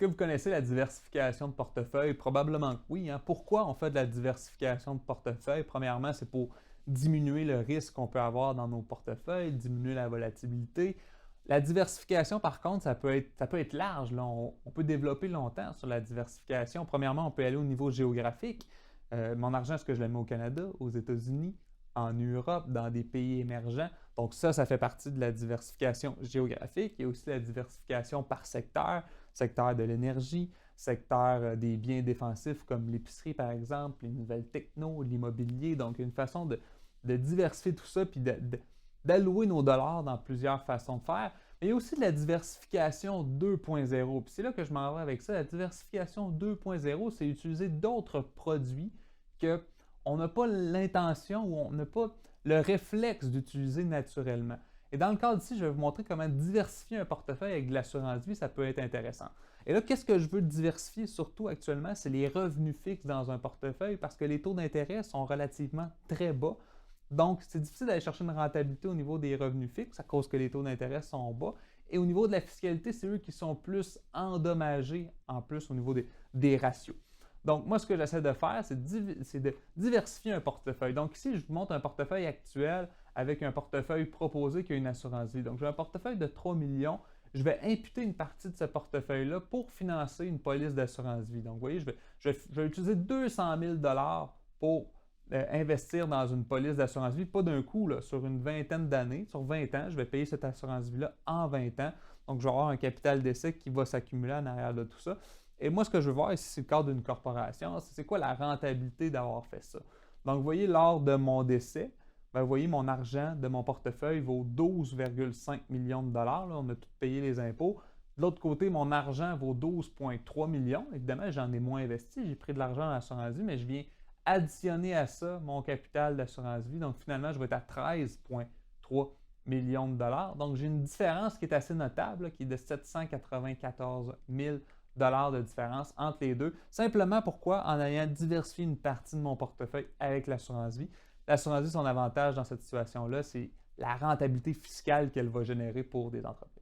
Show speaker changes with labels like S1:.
S1: que vous connaissez la diversification de portefeuille? Probablement que oui, hein. Pourquoi on fait de la diversification de portefeuille? Premièrement, c'est pour diminuer le risque qu'on peut avoir dans nos portefeuilles, diminuer la volatilité. La diversification, par contre, ça peut être large, là. On peut développer longtemps sur la diversification. Premièrement, on peut aller au niveau géographique. Mon argent, est-ce que je le mets au Canada, aux États-Unis, en Europe, dans des pays émergents? Donc ça fait partie de la diversification géographique. Il y a aussi la diversification par secteur, secteur de l'énergie, secteur des biens défensifs comme l'épicerie par exemple, les nouvelles techno, l'immobilier. Donc une façon de diversifier tout ça puis d'allouer nos dollars dans plusieurs façons de faire. Mais il y a aussi de la diversification 2.0. Puis c'est là que je m'en vais avec ça. La diversification 2.0, c'est utiliser d'autres produits que on n'a pas l'intention ou on n'a pas le réflexe d'utiliser naturellement. Et dans le cadre ici, je vais vous montrer comment diversifier un portefeuille avec de l'assurance vie, ça peut être intéressant. Et là, qu'est-ce que je veux diversifier surtout actuellement? C'est les revenus fixes dans un portefeuille parce que les taux d'intérêt sont relativement très bas. Donc, c'est difficile d'aller chercher une rentabilité au niveau des revenus fixes à cause que les taux d'intérêt sont bas. Et au niveau de la fiscalité, c'est eux qui sont plus endommagés en plus au niveau des ratios. Donc, moi, ce que j'essaie de faire, c'est de diversifier un portefeuille. Donc, ici, je vous montre un portefeuille actuel avec un portefeuille proposé qui a une assurance vie. Donc, j'ai un portefeuille de 3 millions. Je vais imputer une partie de ce portefeuille-là pour financer une police d'assurance vie. Donc, vous voyez, je vais utiliser 200 000 pour investir dans une police d'assurance vie, pas d'un coup, là, sur une vingtaine d'années. Sur 20 ans, je vais payer cette assurance vie-là en 20 ans. Donc, je vais avoir un capital d'essai qui va s'accumuler en arrière de tout ça. Et moi, ce que je veux voir ici, c'est le cadre d'une corporation, c'est quoi la rentabilité d'avoir fait ça. Donc, vous voyez, lors de mon décès, vous voyez, mon argent de mon portefeuille vaut 12,5 millions de dollars. Là, on a tout payé les impôts. De l'autre côté, mon argent vaut 12,3 millions. Évidemment, j'en ai moins investi. J'ai pris de l'argent dans l'assurance vie, mais je viens additionner à ça mon capital d'assurance vie. Donc, finalement, je vais être à 13,3 millions de dollars. Donc, j'ai une différence qui est assez notable, là, qui est de 794 000 de différence entre les deux. Simplement pourquoi? En ayant diversifié une partie de mon portefeuille avec l'assurance vie. L'assurance vie, son avantage dans cette situation-là, c'est la rentabilité fiscale qu'elle va générer pour des entreprises.